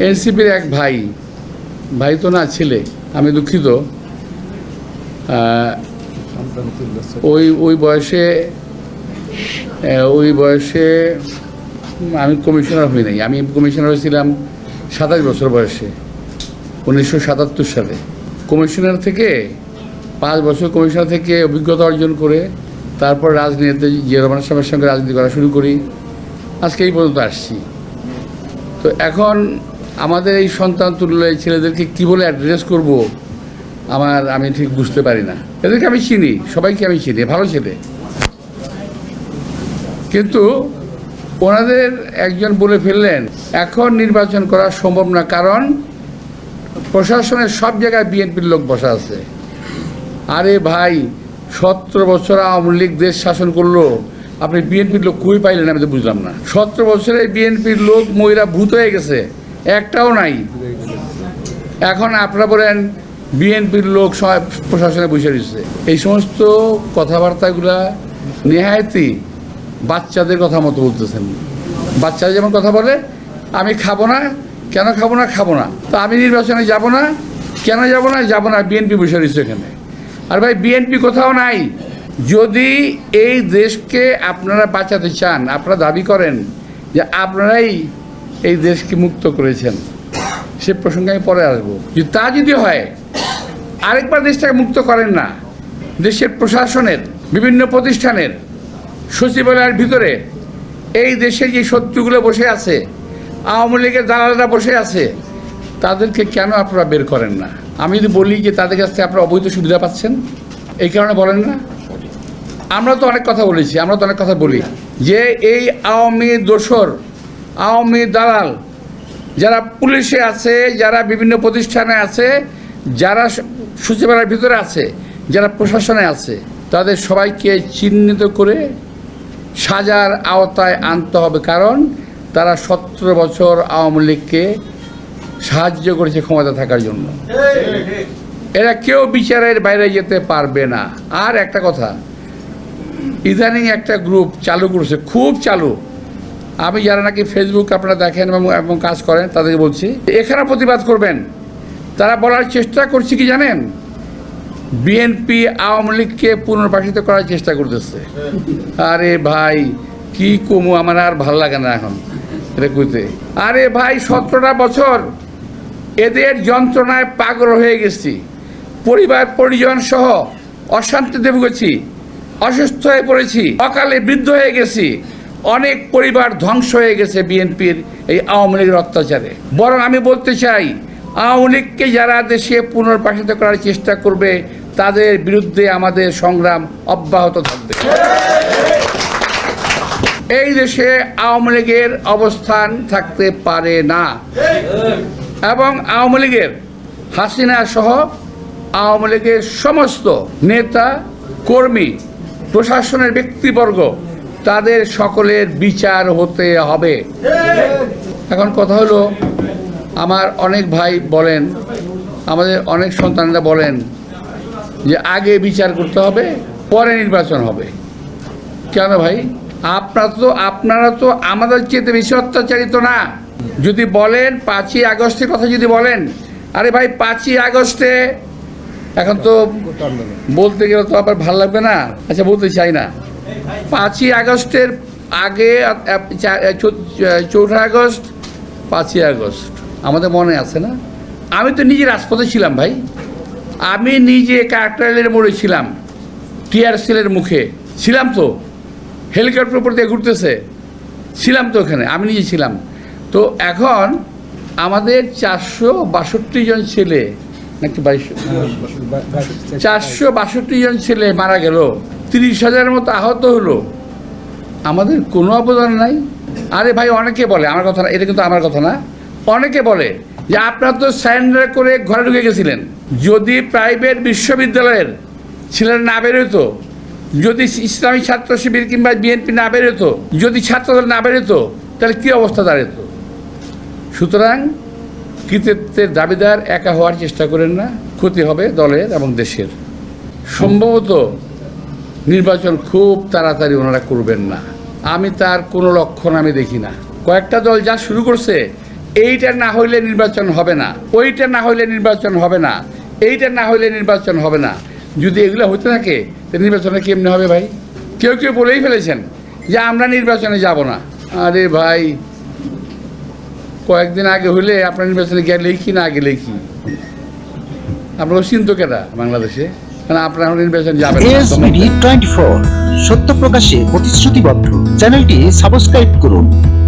এনসিপির এক ভাই তো না ছেলে, আমি দুঃখিত, ওই বয়সে আমি কমিশনার হই নাই। আমি কমিশনার হয়েছিলাম 27 বছর বয়সে 1977 সালে। কমিশনার থেকে 5 বছর কমিশনার থেকে অভিজ্ঞতা অর্জন করে তারপর রাজনীতিতে জিয়া রহমান সাহেবের সঙ্গে রাজনীতি করা শুরু করি, আজকে এই পর্যন্ত আসছি। তো এখন আমাদের এই সন্তান তুল্য এই ছেলেদেরকে কী বলে অ্যাড্রেস করব আমি ঠিক বুঝতে পারি না। এদেরকে আমি চিনি, সবাইকে আমি চিনি, ভালো ছেলে, কিন্তু ওনাদের একজন বলে ফেললেন এখন নির্বাচন করা সম্ভব না, কারণ প্রশাসনের সব জায়গায় বিএনপির লোক বসা আছে। আরে ভাই, 17 বছর আওয়ামী লীগ দেশ শাসন করলো, আপনি বিএনপির লোক কই পাইলেন? আমি তো বুঝলাম না। 17 বছরে বিএনপির লোক মহিলা ভূত হয়ে গেছে, একটাও নাই। এখন আপনারা বলেন বিএনপির লোক সব প্রশাসনে বসে রয়েছে। এই সমস্ত কথাবার্তাগুলা নেহায়তি বাচ্চাদের কথা মতো বলতেছেন। বাচ্চারা যেমন কথা বলে, আমি খাবো না, কেন খাবো না, তো আমি নির্বাচনে যাব না, কেন যাব না, বিএনপি বসে রয়েছে এখানে। আর ভাই, বিএনপি কোথাও নাই। যদি এই দেশকে আপনারা বাঁচাতে চান, আপনারা দাবি করেন যে আপনারাই এই দেশকে মুক্ত করেছেন, সে প্রসঙ্গে আমি পরে আসবো। তা যদি হয়, আরেকবার দেশটাকে মুক্ত করেন না। দেশের প্রশাসনের বিভিন্ন প্রতিষ্ঠানের সচিবালয়ের ভিতরে এই দেশের যে শত্রুগুলো বসে আছে, আওয়ামী লীগের দালালরা বসে আছে, তাদেরকে কেন আপনারা বের করেন না? আমি যদি বলি যে তাদের কাছ থেকে আপনারা অবৈধ সুবিধা পাচ্ছেন, এই কারণে বলেন না? আমরা তো অনেক কথা বলি যে এই আওয়ামী দোসর, আওয়ামী দালাল যারা পুলিশে আছে, যারা বিভিন্ন প্রতিষ্ঠানে আছে, যারা সচিবালয়ের ভিতরে আছে, যারা প্রশাসনে আছে, তাদের সবাইকে চিহ্নিত করে সাজার আওতায় আনতে হবে, কারণ তারা 17 বছর আওয়ামী লীগকে সাহায্য করেছে ক্ষমতা থাকার জন্য। এরা কেউ বিচারের বাইরে যেতে পারবে না। আর একটা কথা, ইদানিং একটা গ্রুপ চালু করেছে, খুব চালু। আমি যারা নাকি ফেসবুক আপনারা দেখেন এবং কাজ করেন, তাদেরকে বলছি এখানে প্রতিবাদ করবেন। তারা বলার চেষ্টা করছে কি জানেন? বিএনপি আওয়ামী লীগকে পুনর্বাসিত করার চেষ্টা করতেছে। আরে ভাই, কি কমু, আমার আর ভালো লাগে না এখন এটা কইতে। আরে ভাই, 17টা বছর এদের যন্ত্রণায় পাগল হয়ে গেছি, পরিবার পরিজন সহ অশান্তিতে ভুগেছি, অসুস্থ হয়ে পড়েছি, অকালে বৃদ্ধ হয়ে গেছি, অনেক পরিবার ধ্বংস হয়ে গেছে বিএনপির এই আওয়ামী লীগের অত্যাচারে। বরং আমি বলতে চাই, আওয়ামী লীগকে যারা দেশে পুনর্বাসিত করার চেষ্টা করবে, তাদের বিরুদ্ধে আমাদের সংগ্রাম অব্যাহত থাকবে। এই দেশে আওয়ামী লীগের অবস্থান থাকতে পারে না, এবং আওয়ামী লীগের হাসিনা সহ আওয়ামী লীগের সমস্ত নেতা কর্মী, প্রশাসনের ব্যক্তিবর্গ, তাদের সকলের বিচার হতে হবে। এখন কথা হলো, আমার অনেক ভাই বলেন, আমাদের অনেক সন্তানরা বলেন যে আগে বিচার করতে হবে, পরে নির্বাচন হবে। কেন ভাই? আপনারা তো আমাদের চেয়ে বেশি অত্যাচারিত না। যদি বলেন 5ই আগস্টের কথা যদি বলেন, আরে ভাই 5ই আগস্টে, এখন তো বলতে গেলে তো আবার ভালো লাগবে না, আচ্ছা বলতে চাই না। 5ই আগস্টের আগে 4 আগস্ট, 5ই আগস্ট আমাদের মনে আছে না? আমি তো নিজে রাজপথে ছিলাম ভাই, আমি নিজে কাকরাইলের মোড়ে ছিলাম, টিয়ার সেলের মুখে ছিলাম, তো হেলিকপ্টার উপর দিয়ে ঘুরতেছে, ছিলাম তো ওখানে, আমি নিজে ছিলাম। তো এখন আমাদের 462 জন ছেলে নাকি 462 জন ছেলে মারা গেল, 30,000-এর মতো আহত হলো, আমাদের কোনো অবদান নাই। আরে ভাই, অনেকে বলে, আমার কথা না, এটা কিন্তু আমার কথা না, অনেকে বলে যে আপনারা তো সারেন্ডার করে ঘরে ঢুকে গেছিলেন। যদি প্রাইভেট বিশ্ববিদ্যালয়ের ছেলেরা না বেরোতো, যদি ইসলামী ছাত্র শিবির কিংবা বিএনপি না বেরোতো, যদি ছাত্রদল না বেরোতো, তাহলে কী অবস্থা দাঁড়াতো? সুতরাং কৃতিত্বের দাবিদার একা হওয়ার চেষ্টা করেন না, ক্ষতি হবে দলের এবং দেশের। সম্ভবত নির্বাচন খুব তাড়াতাড়ি ওনারা করবেন না, আমি তার কোনো লক্ষণ আমি দেখি না। কয়েকটা দল যা শুরু করছে এইটা না হইলে নির্বাচন হবে না, ওইটা না হইলে নির্বাচন হবে না, এইটা না হইলে নির্বাচন হবে না। যদি এগুলো হতে থাকে তো নির্বাচনে কেমনে হবে ভাই? কেউ কেউ বলেই ফেলেছেন যে আমরা নির্বাচনে যাব না। আরে ভাই, কয়েকদিন আগে হইলে আপনার নির্বাচনে গেলেই কি না গেলেই কি, আপনার চিন্তকেরা বাংলাদেশে, কারণ আপনার নির্বাচন যাবেন না। ASBD 24 সত্য প্রকাশে প্রতিশ্রুতিবদ্ধ। চ্যানেলটি সাবস্ক্রাইব করুন।